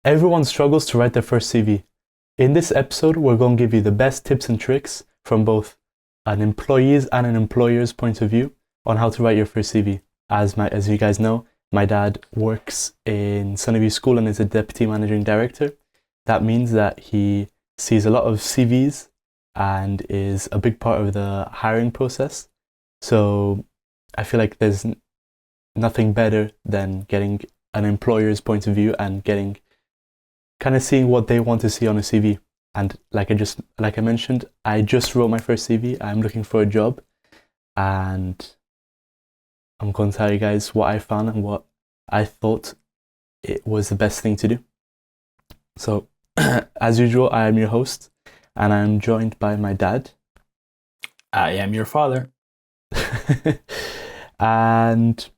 Everyone struggles to write their first CV. In this episode, we're going to give you the best tips and tricks from both an employee's and an employer's point of view on how to write your first CV. As you guys know, my dad works in Sunnyview School and is a deputy managing director. That means that he sees a lot of CVs and is a big part of the hiring process. So I feel like there's nothing better than getting an employer's point of view and getting kind of seeing what they want to see on a CV. And like I mentioned, I just wrote my first CV. I'm looking for a job, and I'm going to tell you guys what I found and what I thought it was the best thing to do. So, as usual, I am your host, and I'm joined by my dad. I am your father. And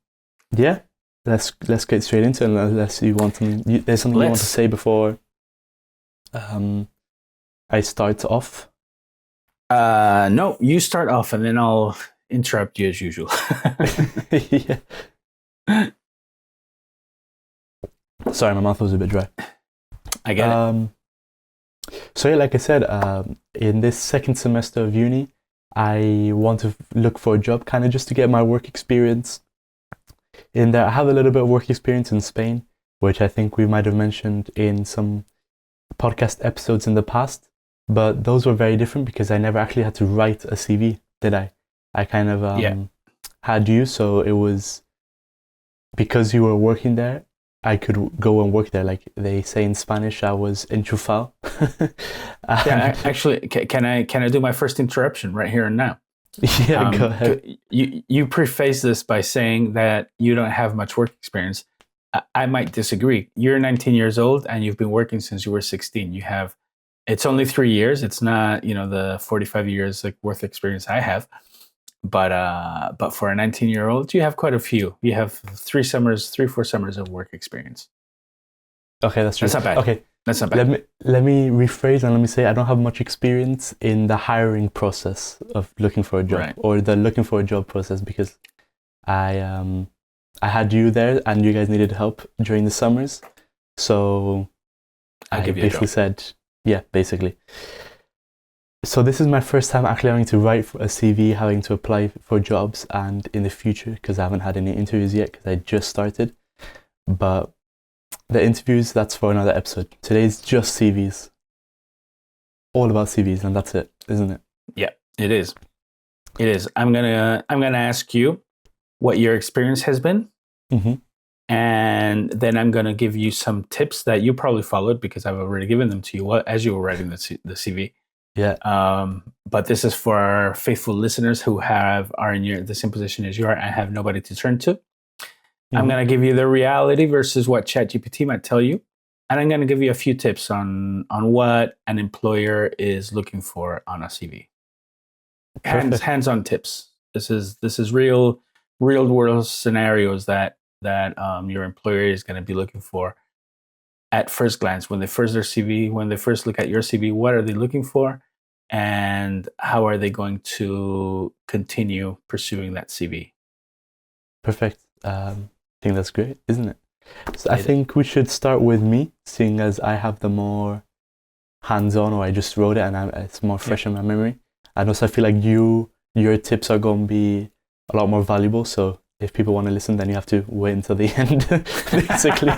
yeah, let's get straight into it. Unless you want there's something you want to say before I start off. No, you start off, and then I'll interrupt you as usual. Yeah. Sorry, my mouth was a bit dry. I get it. So yeah, like I said, in this second semester of uni, I want to look for a job, kind of just to get my work experience in there. I have a little bit of work experience in Spain, which I think we might have mentioned in some podcast episodes in the past, but those were very different because I never actually had to write a CV, did I? I kind of had you, so it was because you were working there, I could go and work there. Like they say in Spanish, I was enchufado. Yeah, actually, can I do my first interruption right here and now? Yeah, go ahead. You preface this by saying that you don't have much work experience. I might disagree. You're 19 years old and you've been working since you were 16. It's only 3 years. It's not, the 45 years like worth experience I have. But for a 19-year-old, you have quite a few. You have 4 summers of work experience. Okay, that's true. That's not bad. Okay, that's not bad. Let me rephrase and let me say I don't have much experience in the hiring process of looking for a job, right, or the looking for a job process, because I had you there and you guys needed help during the summers, so I basically said, yeah, basically. So this is my first time actually having to write for a CV, having to apply for jobs, and in the future, because I haven't had any interviews yet because I just started. But the interviews, that's for another episode. Today's just CVs. All about CVs, and that's it, isn't it? Yeah, it is. It is. I'm gonna ask you what your experience has been. Mm-hmm. And then I'm going to give you some tips that you probably followed because I've already given them to you as you were writing the CV. Yeah. But this is for our faithful listeners who are in the same position as you are and have nobody to turn to. Mm-hmm. I'm going to give you the reality versus what ChatGPT might tell you. And I'm going to give you a few tips on what an employer is looking for on a CV. Hands-on tips. This is real world scenarios that your employer is going to be looking for at first glance when they first look at your CV. What are they looking for, and how are they going to continue pursuing that CV? Perfect. I think that's great, isn't it? So I think we should start with me, seeing as I have the more hands-on, or I just wrote it and it's more fresh in my memory. And also I feel like your tips are going to be a lot more valuable, so if people want to listen, then you have to wait until the end, basically.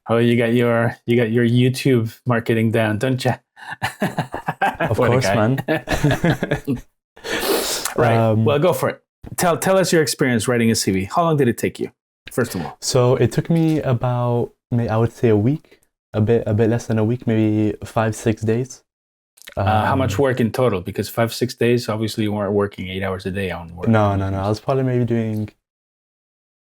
You got your YouTube marketing down, don't you? Of course, man. Right. Well, go for it. Tell us your experience writing a CV. How long did it take you, first of all? So it took me about, I would say, a week, a bit less than a week, maybe 5-6 days. How much work in total? Because 5-6 days, obviously you weren't working 8 hours a day on work. No. I was probably maybe doing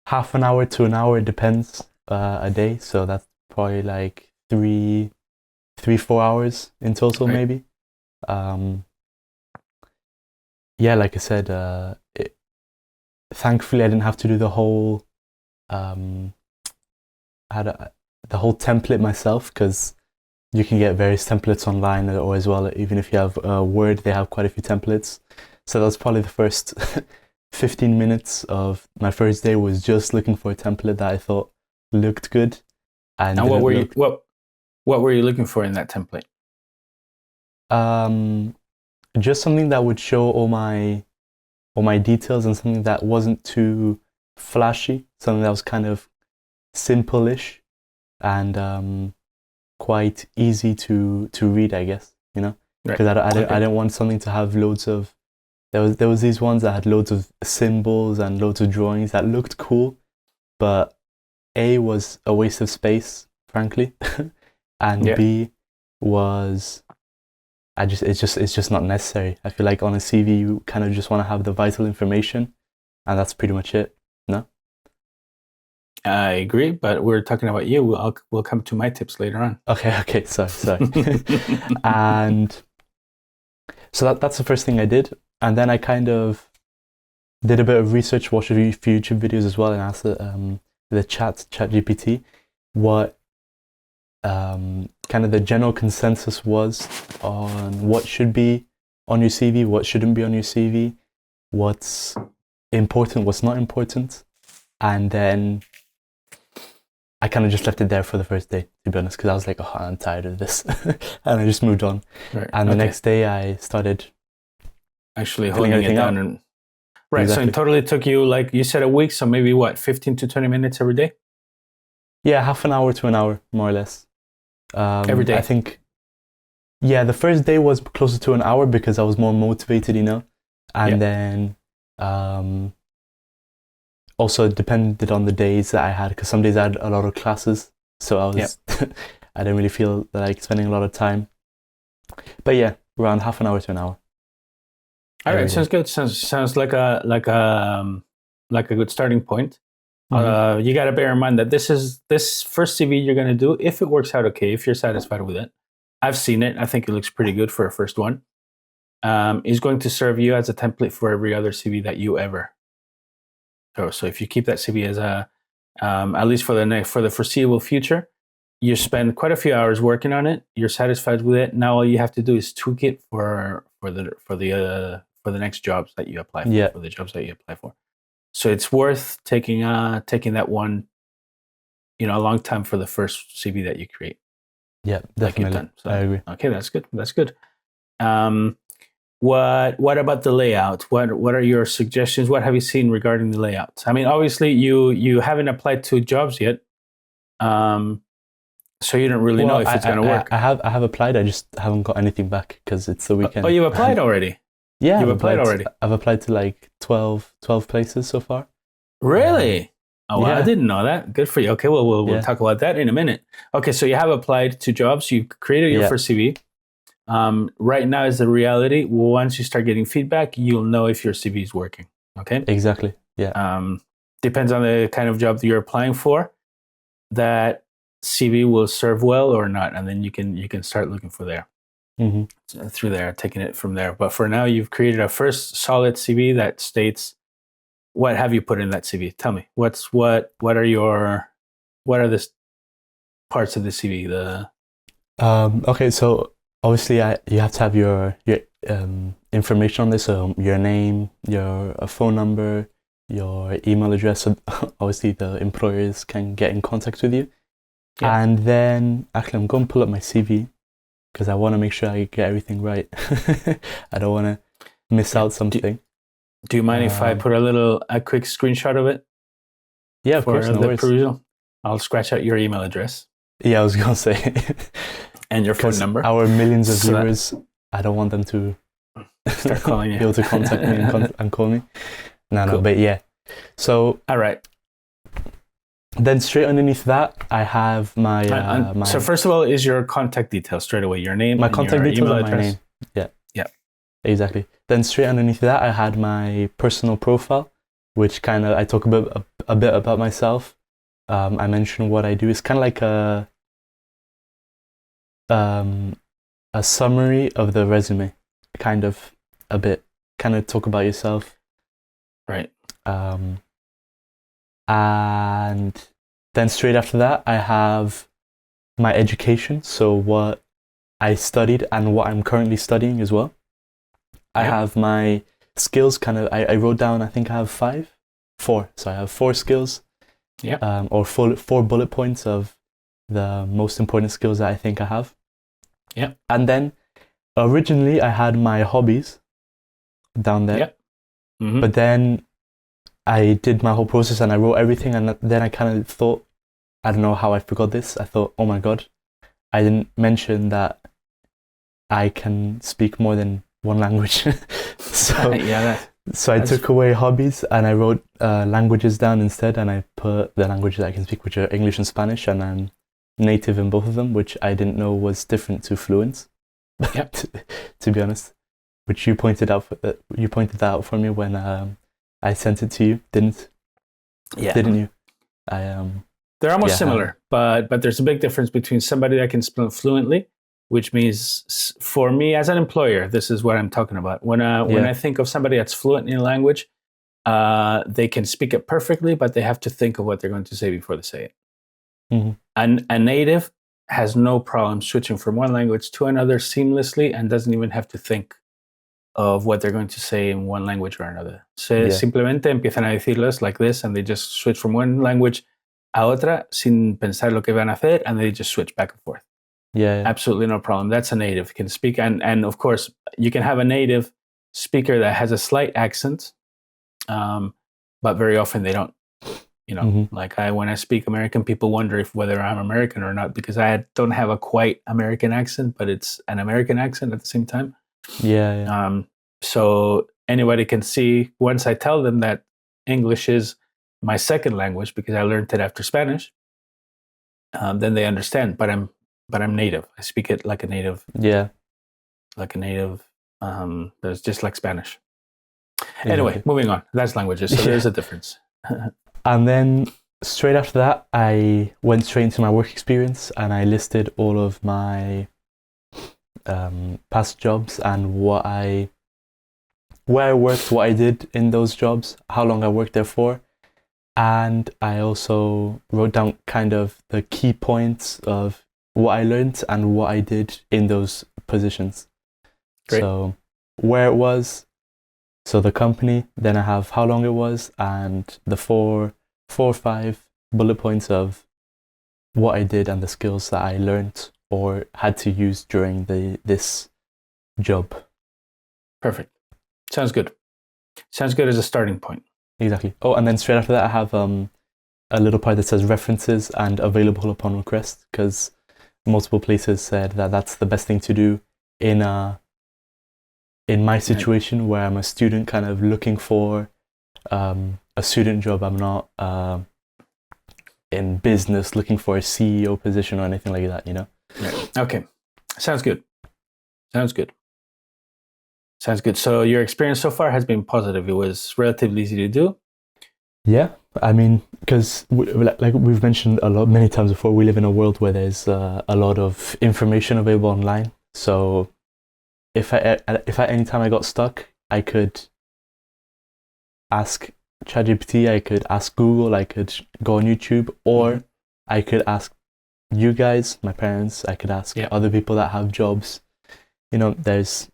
half an hour to an hour, it depends, a day. So that's probably like 3-4 hours in total, right, maybe. Yeah, like I said, thankfully I didn't have to do the whole template myself, because you can get various templates online, or as well, even if you have Word, they have quite a few templates. So that was probably the first 15 minutes of my first day was just looking for a template that I thought looked good. and what didn't were look. what were you looking for in that template? Just something that would show all my details, and something that wasn't too flashy, something that was kind of simple-ish and quite easy to read, I guess, because Right. I Okay. didn't want something to have loads of. There was these ones that had loads of symbols and loads of drawings that looked cool, but A was a waste of space, frankly, and Yeah. B was it's just not necessary. I feel like on a CV you kind of just want to have the vital information, and that's pretty much it. No? I agree, but we're talking about you. We'll come to my tips later on. Okay, sorry. And so that's the first thing I did, and then I kind of did a bit of research, watched a few YouTube videos as well, and asked the chat GPT what kind of the general consensus was on what should be on your CV, what shouldn't be on your CV, what's important, what's not important, and then I kind of just left it there for the first day, to be honest, because I was like, oh, I'm tired of this, and I just moved on. Right. And the next day, I started actually filling holding it everything down up. and right. Exactly. So it totally took you, like you said, a week. So maybe what, 15 to 20 minutes every day? Yeah, half an hour to an hour, more or less. Every day. I think, yeah, the first day was closer to an hour because I was more motivated, and then also it depended on the days that I had, because some days I had a lot of classes, so I was I didn't really feel like spending a lot of time. But yeah, around half an hour to an hour. All right, sounds good. Sounds like a good starting point. Mm-hmm. You got to bear in mind that this first CV you're going to do, if it works out okay, if you're satisfied with it. I've seen it. I think it looks pretty good for a first one. Is going to serve you as a template for every other CV that you ever. So if you keep that CV as a, at least for the foreseeable future, you spend quite a few hours working on it. You're satisfied with it. Now all you have to do is tweak it for the next jobs that you apply for, for the jobs that you apply for. So it's worth taking that one, a long time for the first CV that you create. Yeah, definitely. Like you've done. So, I agree. Okay, that's good. That's good. What about the layout? What are your suggestions? What have you seen regarding the layout? I mean, obviously you haven't applied to jobs yet, so you don't really know if it's going to work. I have applied. I just haven't got anything back because it's the weekend. Oh, you've applied already? Yeah, you've applied already. I've applied to like 12 places so far. Really? Oh, wow, yeah. I didn't know that. Good for you. Okay, well, we'll talk about that in a minute. Okay, so you have applied to jobs. You've created your first CV. Right now is the reality. Once you start getting feedback, you'll know if your CV is working. Okay? Exactly. Yeah. Depends on the kind of job that you're applying for. That CV will serve well or not, and then you can start looking for there. Mm-hmm. Through there, taking it from there. But for now, you've created a first solid CV that states, what have you put in that CV? Tell me, what are the parts of the CV? Okay, so obviously you have to have your information on this, so your name, your phone number, your email address, so obviously the employers can get in contact with you. Yeah. And then actually I'm going to pull up my CV because I want to make sure I get everything right. I don't want to miss out something. Do you mind if I put a quick screenshot of it? Yeah, of course. No worries. Perusal? I'll scratch out your email address. Yeah, I was going to say. And your phone number. Our millions of viewers, I don't want them to start calling you. Be able to contact me and call me. No, but yeah. So, all right. Then straight underneath that, I have my. So first of all, is your contact details straight away? Your name, my contact details, email and address. my name. Yeah. Yeah. Exactly. Then straight underneath that, I had my personal profile, which kind of I talk a bit about myself. I mention what I do. It's kind of like a summary of the resume, kind of a bit. Kind of talk about yourself. Right. And then straight after that, I have my education. So what I studied and what I'm currently studying as well. I have my skills I wrote down, I think I have four. So I have 4 skills. Yeah. Or four bullet points of the most important skills that I think I have. Yeah. And then originally I had my hobbies down there. Yeah. Mm-hmm. But then I did my whole process and I wrote everything, and then I kind of thought, I don't know how I forgot this. I thought, oh my God, I didn't mention that I can speak more than one language. So I took away hobbies and I wrote languages down instead, and I put the languages that I can speak, which are English and Spanish, and I'm native in both of them, which I didn't know was different to Fluent. Yep. to be honest, which you pointed that out for me when I sent it to you, didn't you? They're almost similar, but there's a big difference between somebody that can speak fluently, which means for me as an employer, this is what I'm talking about. When I think of somebody that's fluent in a language, they can speak it perfectly, but they have to think of what they're going to say before they say it. Mm-hmm. And a native has no problem switching from one language to another seamlessly and doesn't even have to think of what they're going to say in one language or another. So simplemente empiezan a decirles like this, and they just switch from one language a otra sin pensar lo que van a hacer, and they just switch back and forth. Yeah. Absolutely no problem. That's a native can speak. And of course, you can have a native speaker that has a slight accent, but very often they don't. Like when I speak American, people wonder whether I'm American or not, because I don't have a quite American accent, but it's an American accent at the same time. Yeah. So anybody can see, once I tell them that English is my second language because I learned it after Spanish, then they understand. But I'm native. I speak it like a native. Yeah. Like a native. There's just like Spanish. Anyway, moving on. That's languages. So there's a difference. And then straight after that, I went straight into my work experience, and I listed all of my past jobs and where I worked, what I did in those jobs, how long I worked there for. And I also wrote down kind of the key points of what I learned and what I did in those positions. Great. So where it was, so the company, then I have how long it was, and the four or five bullet points of what I did and the skills that I learned or had to use during this job. Perfect. Sounds good. Sounds good as a starting point. Exactly. Oh, and then straight after that, I have a little part that says references and available upon request, because multiple places said that that's the best thing to do in my situation where I'm a student kind of looking for a student job. I'm not in business looking for a CEO position or anything like that, Right. Okay. Sounds good. So your experience so far has been positive. It was relatively easy to do. Yeah. I mean, because like we've mentioned many times before, we live in a world where there's a lot of information available online. So if at any time I got stuck, I could ask ChatGPT, I could ask Google, I could go on YouTube, or I could ask you guys, my parents, I could ask other people that have jobs. There's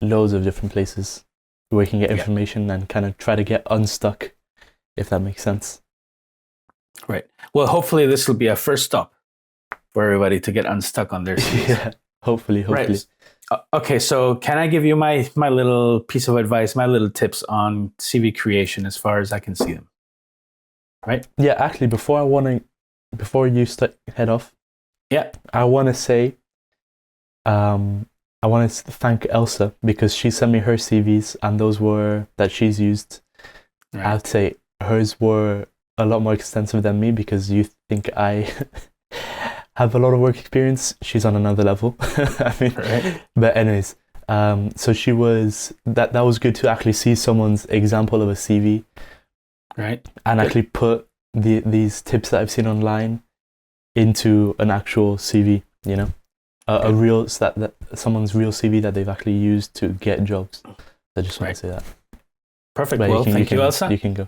loads of different places where you can get information and kind of try to get unstuck, if that makes sense. Right. Well, hopefully this will be a first stop for everybody to get unstuck on their CVs. Yeah, hopefully. Right. Okay, so can I give you my little piece of advice, my little tips on CV creation as far as I can see them? Right? Yeah, actually, before you head off, I want to say, I want to thank Elsa, because she sent me her CVs, and those were that she's used. Right. I'd say hers were a lot more extensive than me, because you think I have a lot of work experience. She's on another level. I mean, right. But anyways, so she was that was good to actually see someone's example of a CV, right? And actually put these tips that I've seen online into an actual CV. A real that someone's real CV that they've actually used to get jobs. I just want to say that. Perfect. Well, thank you, Elsa. You can go.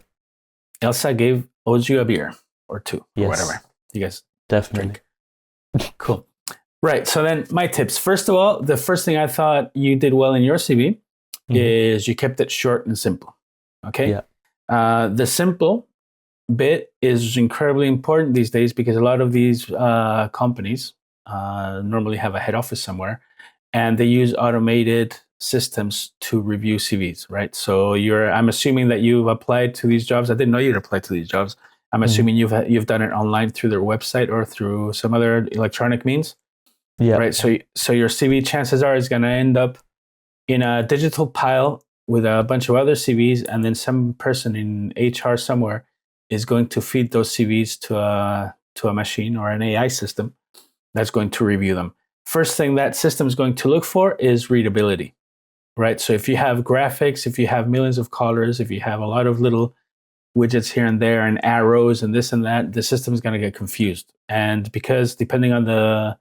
Elsa owes you a beer or two or whatever. You guys definitely drink. Cool. Right. So then my tips. First of all, the first thing I thought you did well in your CV is you kept it short and simple. Okay. Yeah. The simple bit is incredibly important these days because a lot of these companies normally have a head office somewhere, and they use automated systems to review CVs, right? So I'm assuming that you've applied to these jobs. I didn't know you'd applied to these jobs. I'm assuming you've done it online through their website or through some other electronic means, Yeah. right? So your CV, chances are, is going to end up in a digital pile with a bunch of other CVs, and then some person in HR somewhere is going to feed those CVs to a machine or an AI system that's going to review them. First thing that system is going to look for is readability, right? So if you have graphics, if you have millions of colors, if you have a lot of little widgets here and there and arrows and this and that, the system is going to get confused. And because depending on the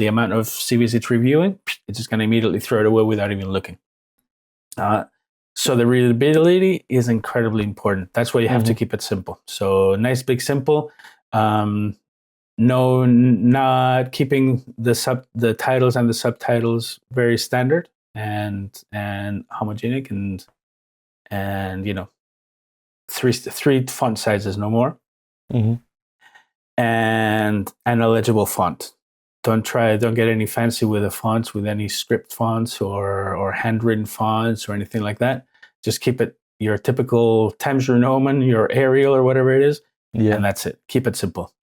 amount of CVs it's reviewing, it's just going to immediately throw it away without even looking. So the readability is incredibly important. That's why you have to keep it simple. So nice, big, simple. No, not keeping the titles and the subtitles very standard and homogenic and three font sizes, no more. And an illegible font. Don't get any fancy with the fonts, with any script fonts or handwritten fonts or anything like that. Just keep it your typical Times New Roman, your Arial or whatever it is, and that's it. Keep it simple.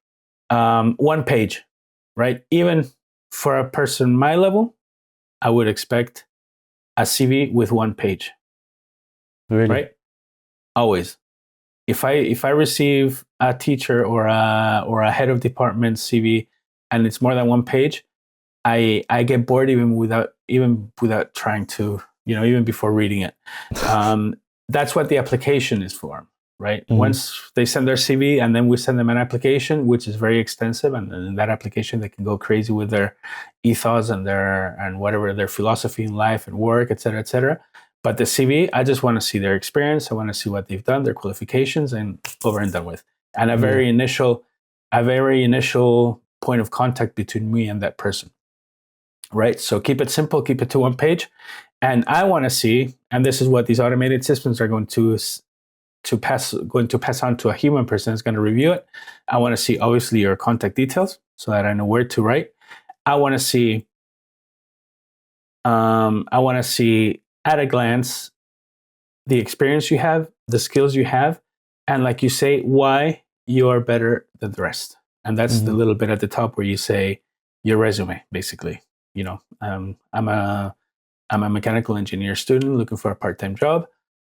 One page, right? Even for a person my level, I would expect a CV with one page. Really? Right? Always. If I receive a teacher or a head of department CV and it's more than one page, I get bored even without trying to, even before reading it. That's what the application is for, right? Once they send their CV and then we send them an application, which is very extensive, and in that application they can go crazy with their ethos and whatever their philosophy in life and work, et cetera, et cetera. But the CV, I just want to see their experience. I want to see what they've done, their qualifications, and over and done with. And a very initial point of contact between me and that person, right? So keep it simple, keep it to one page. And I want to see, and this is what these automated systems are going to pass on to a human person who's going to review it. I want to see, obviously, your contact details so that I know where to write. I want to see at a glance the experience you have, the skills you have, and like you say, why you are better than the rest. And that's the little bit at the top where you say your resume, basically. I'm a mechanical engineer student looking for a part-time job,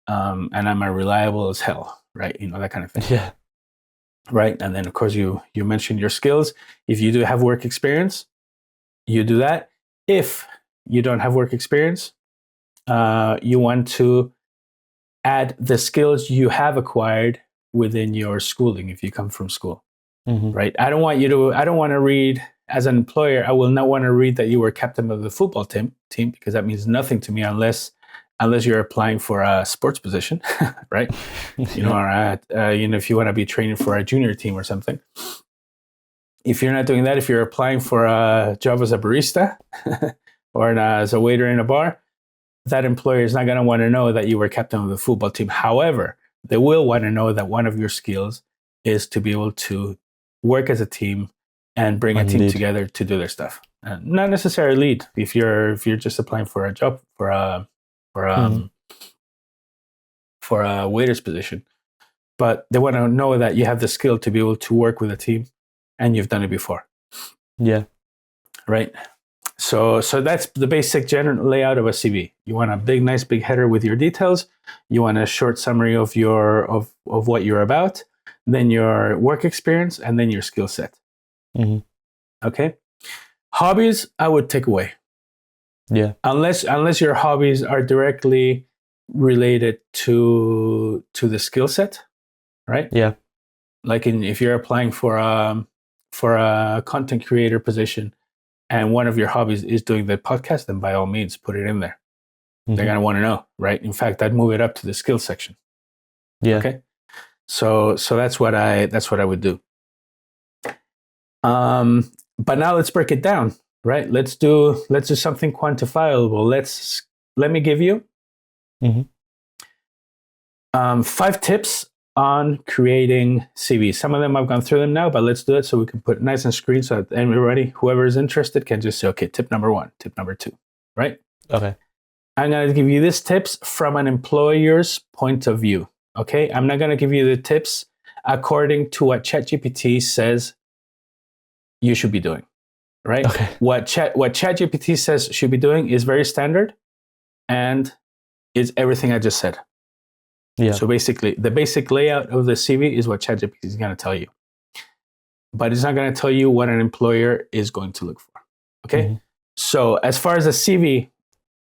and I'm a reliable as hell, right? That kind of thing. Yeah. Right. And then of course you mentioned your skills. If you do have work experience, you do that. If you don't have work experience, you want to add the skills you have acquired within your schooling if you come from school, right? I don't want to read, as an employer, I will not want to read that you were captain of the football team because that means nothing to me unless you're applying for a sports position, right? Or if you want to be training for a junior team or something. If you're not doing that, if you're applying for a job as a barista or as a waiter in a bar, that employer is not going to want to know that you were captain of the football team. However, they will want to know that one of your skills is to be able to work as a team and bring a team together to do their stuff. Not necessarily lead. If you're just applying for a job for a waiter's position, but they want to know that you have the skill to be able to work with a team and you've done it before. Yeah. Right. So that's the basic general layout of a CV. You want a nice big header with your details. You want a short summary of what you're about, then your work experience, and then your skill set. Okay. Hobbies, I would take away. Yeah. Unless your hobbies are directly related to the skill set, right? Yeah. Like if you're applying for a content creator position, and one of your hobbies is doing the podcast, then by all means, put it in there. They're going to want to know, right? In fact, I'd move it up to the skills section. Yeah. Okay. So that's what I would do. But now let's break it down, right? Let's do something quantifiable. Let me give you 5 tips on creating CVs. Some of them I've gone through them now, but let's do it so we can put it nice on screen so that everybody, whoever is interested, can just say, okay, tip number 1, tip number 2, right? Okay. I'm going to give you these tips from an employer's point of view. Okay. I'm not going to give you the tips according to what ChatGPT says you should be doing, right? Okay. What ChatGPT says should be doing is very standard and is everything I just said. Yeah. So basically, the basic layout of the CV is what ChatGPT is going to tell you. But it's not going to tell you what an employer is going to look for. Okay. Mm-hmm. So as far as the CV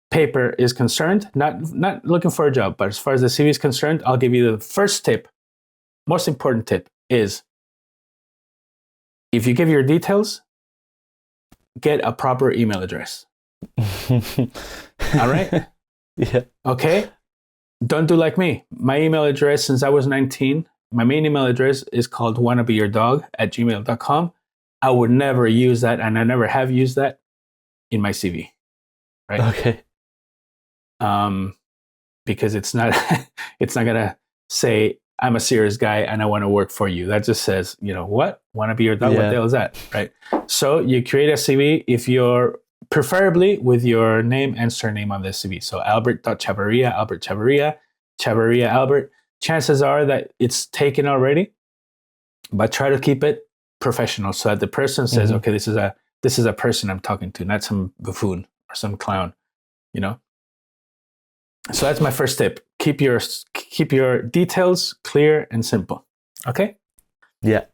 paper is concerned, not looking for a job, but as far as the CV is concerned, I'll give you the first tip. Most important tip is if you give your details, get a proper email address. All right? Yeah. Okay? Don't do like me. My email address since I was 19, my main email address is called wannabeyourdog@gmail.com. I would never use that, and I never have used that in my CV. Right? Okay. Because it's not gonna say I'm a serious guy and I want to work for you. That just says, what? Want to be your dog? Yeah. What the hell is that? Right. So you create a CV if you're preferably with your name and surname on the CV. So Albert.Chavarria, Albert Chavarria, Chavarria Albert. Chances are that it's taken already, but try to keep it professional so that the person says, okay, this is a person I'm talking to, not some buffoon or some clown, So that's my first tip. Keep your details clear and simple. Okay? Yeah.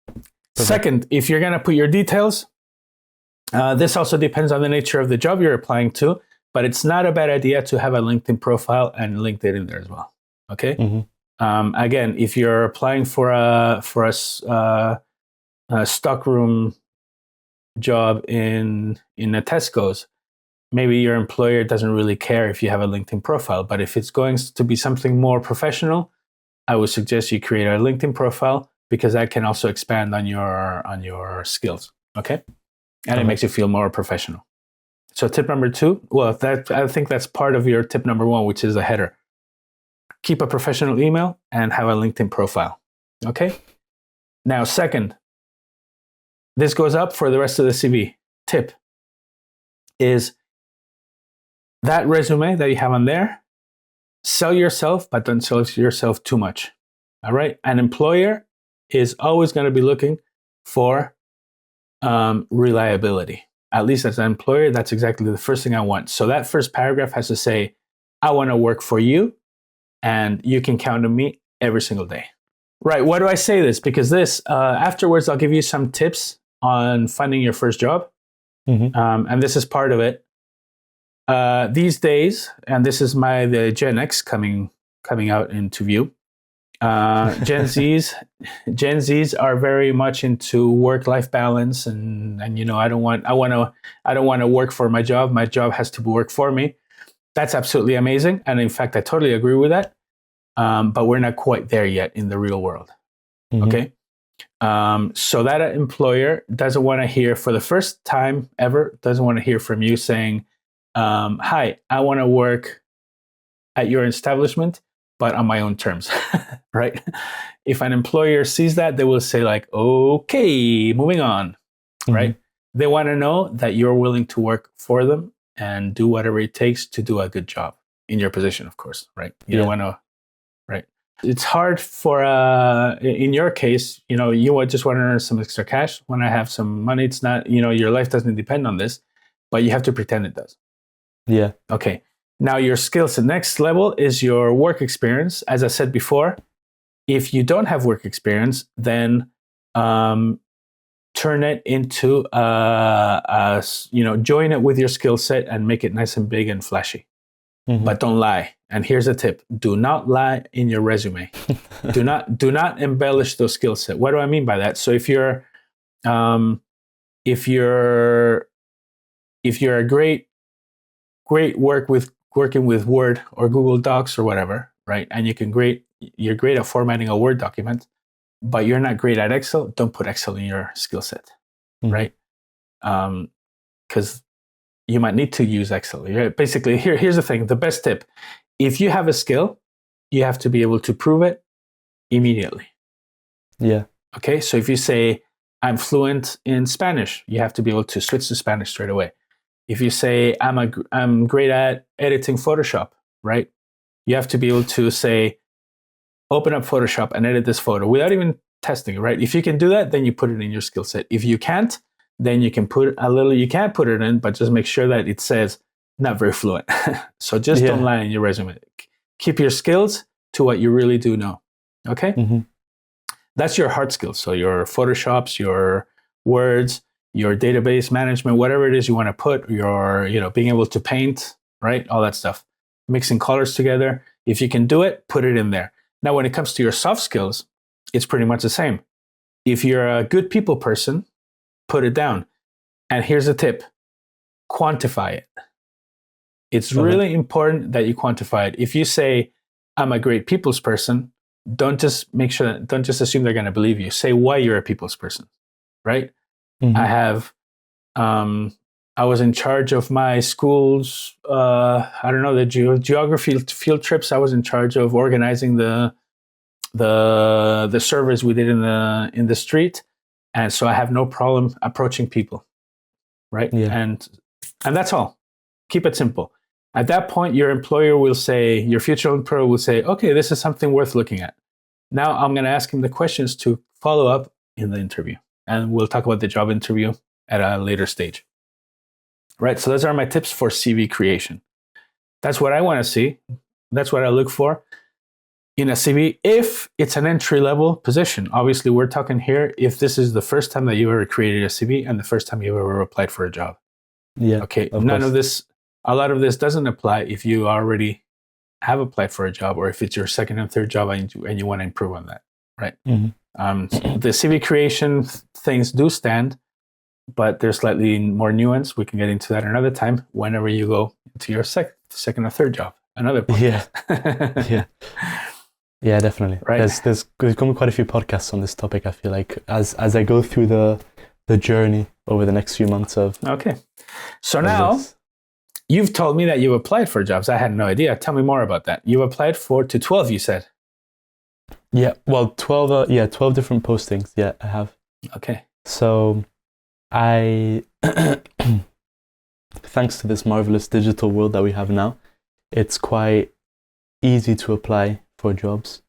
Perfect. Second, if you're going to put your details, this also depends on the nature of the job you're applying to, but it's not a bad idea to have a LinkedIn profile and link it in there as well. Okay? Mm-hmm. Again, if you're applying for a stockroom job in a Tesco's, maybe your employer doesn't really care if you have a LinkedIn profile, but if it's going to be something more professional, I would suggest you create a LinkedIn profile because that can also expand on your skills. Okay, and it makes you feel more professional. So tip number 2, I think that's part of your tip number 1, which is a header. Keep a professional email and have a LinkedIn profile. Okay. Now, second, this goes up for the rest of the CV. Tip is that resume that you have on there, sell yourself, but don't sell yourself too much. All right? An employer is always going to be looking for reliability. At least as an employer, that's exactly the first thing I want. So that first paragraph has to say, I want to work for you, and you can count on me every single day. Right. Why do I say this? Because afterwards, I'll give you some tips on finding your first job. Mm-hmm. And this is part of it. These days, and this is the Gen X coming out into view. Gen Zs are very much into work-life balance, and I don't want to work for my job. My job has to work for me. That's absolutely amazing, and in fact, I totally agree with that. But we're not quite there yet in the real world. Mm-hmm. Okay. So that employer doesn't want to hear for the first time ever, doesn't want to hear from you saying, hi, I want to work at your establishment, but on my own terms, right? If an employer sees that, they will say like, okay, moving on, mm-hmm. right? They want to know that you're willing to work for them and do whatever it takes to do a good job in your position, of course, right? You don't want to, right? It's hard for, in your case, you just want to earn some extra cash. When I have some money, it's not, your life doesn't depend on this, but you have to pretend it does. Yeah. Okay. Now your skills, the next level is your work experience. As I said before, if you don't have work experience, then turn it into, join it with your skill set and make it nice and big and flashy. Mm-hmm. But don't lie. And here's a tip. Do not lie in your resume. do not embellish those skill set. What do I mean by that? So if you're a great working with Word or Google Docs or whatever, right? And you're great at formatting a Word document, but you're not great at Excel, don't put Excel in your skill set, mm-hmm. right? Because you might need to use Excel. Basically, here's the thing, the best tip. If you have a skill, you have to be able to prove it immediately. Yeah. Okay, so if you say, I'm fluent in Spanish, you have to be able to switch to Spanish straight away. If you say, I'm great at editing Photoshop, right? You have to be able to say, open up Photoshop and edit this photo without even testing it, right? If you can do that, then you put it in your skill set. If you can't, then you can put you can't put it in, but just make sure that it says not very fluent. So just don't lie in your resume. Keep your skills to what you really do know. Okay? Mm-hmm. That's your hard skills. So your Photoshops, your words, your database management, whatever it is you want to put, your, being able to paint, right? All that stuff. Mixing colors together. If you can do it, put it in there. Now, when it comes to your soft skills, it's pretty much the same. If you're a good people person, put it down. And here's a tip. Quantify it. It's really important that you quantify it. If you say, I'm a great people's person, don't just assume they're going to believe you. Say why you're a people's person, right? Mm-hmm. I was in charge of my school's, the geography field trips. I was in charge of organizing the surveys we did in the street. And so I have no problem approaching people, right? Yeah. And that's all. Keep it simple. At that point, your future employer will say, okay, this is something worth looking at. Now I'm going to ask him the questions to follow up in the interview. And we'll talk about the job interview at a later stage. Right? So those are my tips for CV creation. That's what I want to see. That's what I look for in a CV if it's an entry-level position. Obviously, we're talking here if this is the first time that you ever created a CV and the first time you ever applied for a job. Yeah. Okay. A lot of this doesn't apply if you already have applied for a job or if it's your second and third job and you want to improve on that, right? Mm-hmm. The CV creation things do stand, but there's slightly more nuance. We can get into that another time whenever you go to your second or third job. Another podcast. Yeah, definitely. Right. There's going to be quite a few podcasts on this topic, I feel like, as I go through the journey over the next few months of... Okay. So now... You've told me that you applied for jobs. I had no idea. Tell me more about that. You applied to 12, you said. Yeah, well, 12 different postings. Yeah, I have. Okay. So I, thanks to this marvelous digital world that we have now, it's quite easy to apply for jobs.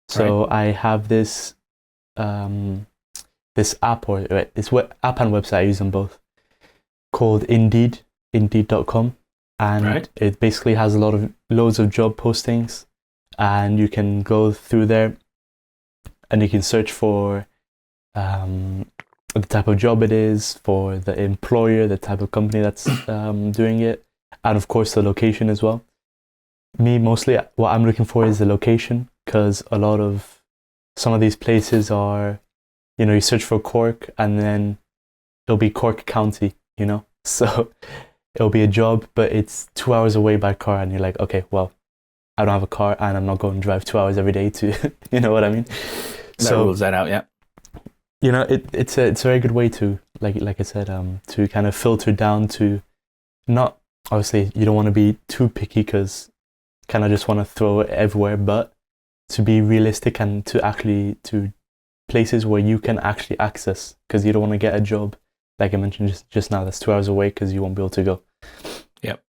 So I have this app app and website, I use them both, called Indeed.com. And it basically has loads of job postings, and you can go through there and you can search for the type of job it is, for the employer, the type of company that's doing it, and of course the location as well. Me, mostly what I'm looking for is the location, because some of these places are, you search for Cork and then it'll be Cork County, so it'll be a job, but it's 2 hours away by car, and you're like, okay, well, I don't have a car, and I'm not going to drive 2 hours every day to, you know what I mean? That rules that out, yeah. It's a very good way to, like I said, to kind of filter down to, not, obviously, you don't want to be too picky because kind of just want to throw it everywhere, but to be realistic and to places where you can actually access, because you don't want to get a job, like I mentioned just now, that's 2 hours away because you won't be able to go. Yep.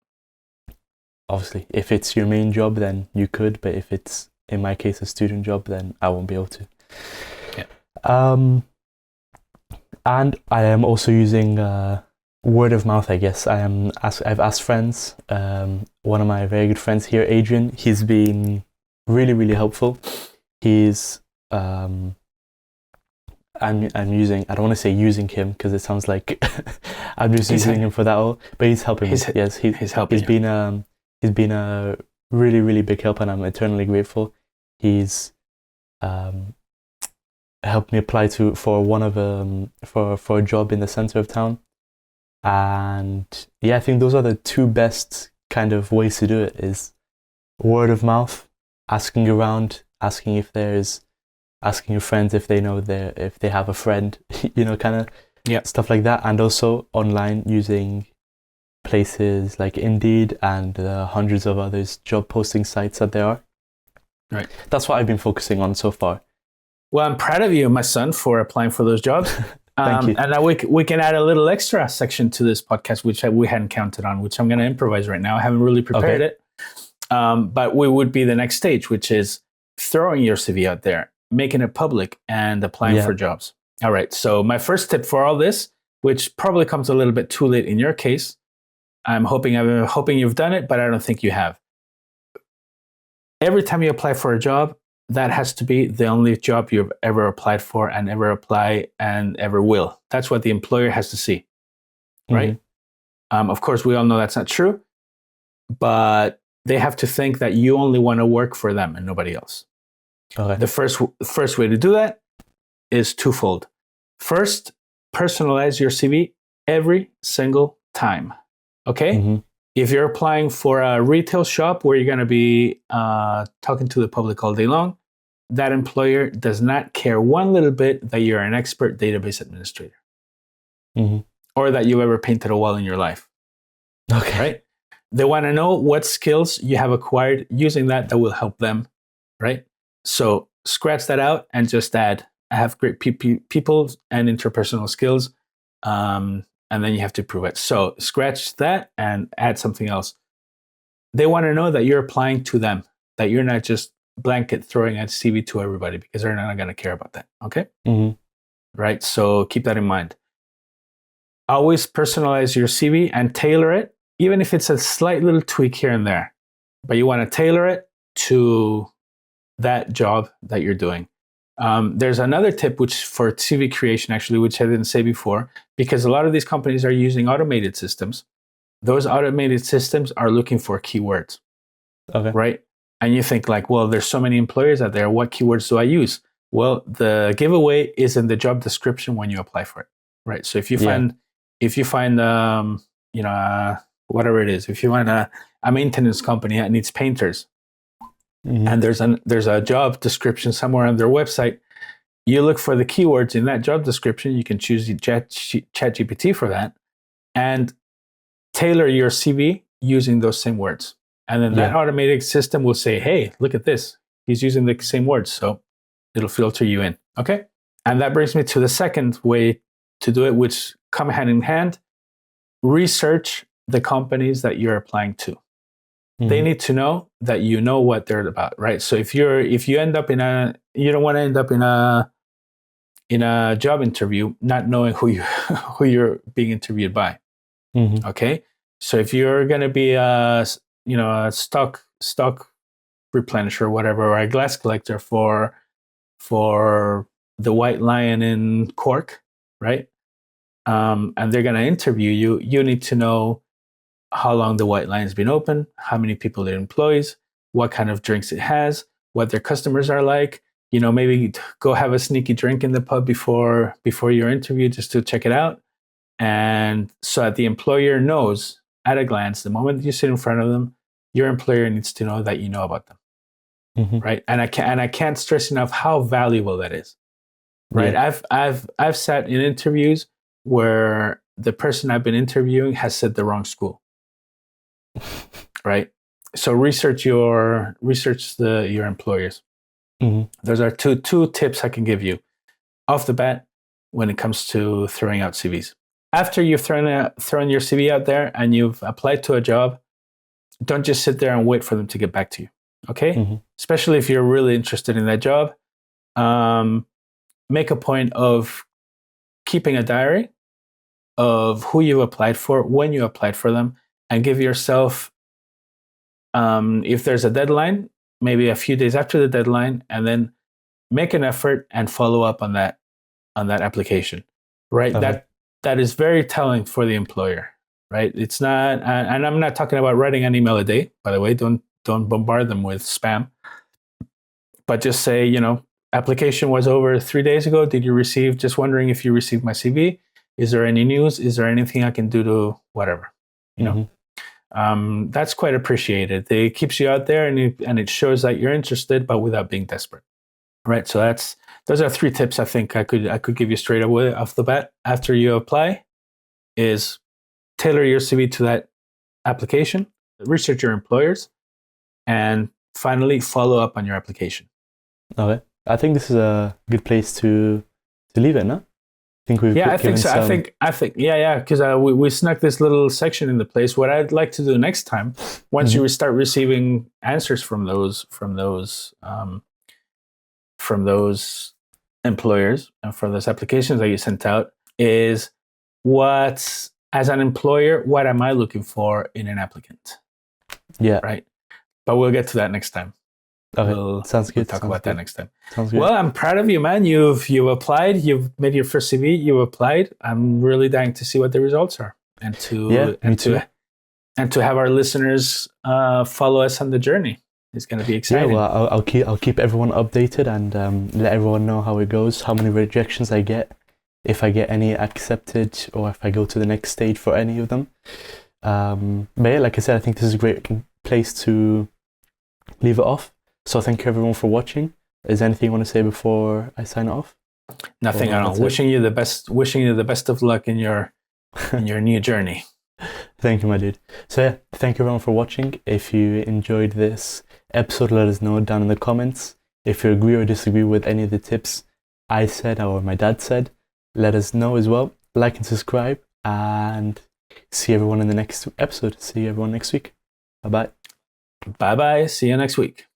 Obviously, if it's your main job, then you could, but if it's, in my case, a student job, then I won't be able to. Yeah. And I am also using word of mouth, I guess. I've asked friends. One of my very good friends here, Adrian, he's been really, really helpful. He's I'm using, I don't want to say using him because it sounds like I'm just using him for that all, but he's helping me. Yes, he's helping. He's been a really, really big help, and I'm eternally grateful. He's helped me apply for a job in the center of town, and yeah, I think those are the two best kind of ways to do it: is word of mouth, asking around, asking your friends if they know if they have a friend, kind of stuff like that, and also online using places like Indeed and the hundreds of others job posting sites that there are. Right. That's what I've been focusing on so far. Well, I'm proud of you, my son, for applying for those jobs. Thank you. And now we can add a little extra section to this podcast, which we hadn't counted on, which I'm going to improvise right now. I haven't really prepared it. But we would be the next stage, which is throwing your CV out there, making it public, and applying for jobs. All right. So my first tip for all this, which probably comes a little bit too late in your case, I'm hoping you've done it, but I don't think you have. Every time you apply for a job, that has to be the only job you've ever applied for and ever apply and ever will. That's what the employer has to see, right? Of course, we all know that's not true, but they have to think that you only want to work for them and nobody else. Okay. The first way to do that is twofold. First, personalize your CV every single time. Okay? If you're applying for a retail shop where you're going to be talking to the public all day long, that employer does not care one little bit that you're an expert database administrator or that you ever painted a wall in your life. Okay. Right? They want to know what skills you have acquired using that will help them. Right? So scratch that out and just add, I have great people and interpersonal skills. And then you have to prove it. So scratch that and add something else. They want to know that you're applying to them, that you're not just blanket throwing a CV to everybody, because they're not going to care about that. Okay? Right? So keep that in mind. Always personalize your CV and tailor it, even if it's a slight little tweak here and there. But you want to tailor it to that job that you're doing. There's another tip which for CV creation, actually, which I didn't say before, because a lot of these companies are using automated systems. Those automated systems are looking for keywords, right? And you think like, well, there's so many employers out there. What keywords do I use? Well, the giveaway is in the job description when you apply for it, right? So if you find, whatever it is, if you find a maintenance company that needs painters, and there's a job description somewhere on their website, you look for the keywords in that job description. You can choose ChatGPT for that and tailor your CV using those same words. And then that automated system will say, hey, look at this. He's using the same words. So it'll filter you in. Okay. And that brings me to the second way to do it, which come hand in hand. Research the companies that you're applying to. They need to know that you know what they're about, right? So if you end up you don't want to end up in a job interview not knowing who you're being interviewed by. Okay, so if you're going to be a stock replenisher or whatever, or a glass collector for the White Lion in Cork, right? And they're going to interview you. You need to know how long the White Lion's been open, how many people it employs, what kind of drinks it has, what their customers are like. Maybe go have a sneaky drink in the pub before your interview just to check it out. And so that the employer knows at a glance, the moment you sit in front of them, your employer needs to know that you know about them, right? And I can't stress enough how valuable that is, right? I've sat in interviews where the person I've been interviewing has said the wrong school. Right. So research your employers. Those are two tips I can give you off the bat when it comes to throwing out CVs. After you've thrown your CV out there and you've applied to a job, don't just sit there and wait for them to get back to you. Okay. Especially if you're really interested in that job, make a point of keeping a diary of who you applied for, when you applied for them, and give yourself, if there's a deadline, maybe a few days after the deadline, and then make an effort and follow up on that application, right? That is very telling for the employer, right? It's not, and I'm not talking about writing an email a day, by the way. Don't bombard them with spam, but just say, application was over 3 days ago. Just wondering if you received my CV. Is there any news? Is there anything I can do to whatever? That's quite appreciated. It keeps you out there and it shows that you're interested, but without being desperate, right? So those are 3 tips I think I could give you straight away off the bat after you apply. Is tailor your CV to that application, research your employers, and finally follow up on your application. Okay. I think this is a good place to leave it, no? I think we've I think so. I think, yeah, because we snuck this little section in the place. What I'd like to do next time, once you start receiving answers from those employers and from those applications that you sent out, is as an employer, what am I looking for in an applicant? Yeah. Right. But we'll get to that next time. Okay. Sounds good. We'll talk about that next time. Sounds good. Well, I'm proud of you, man. You've applied. You've made your first CV. You applied. I'm really dying to see what the results are, and to have our listeners follow us on the journey. It's going to be exciting. Yeah, well, I'll keep everyone updated and let everyone know how it goes, how many rejections I get, if I get any accepted, or if I go to the next stage for any of them. But yeah, like I said, I think this is a great place to leave it off. So thank you everyone for watching. Is there anything you want to say before I sign off? Nothing at all. Wishing you the best of luck in your new journey. Thank you, my dude. So yeah, thank you everyone for watching. If you enjoyed this episode, let us know down in the comments. If you agree or disagree with any of the tips I said or my dad said, let us know as well. Like and subscribe, and see everyone in the next episode. See everyone next week. Bye-bye. Bye-bye. See you next week.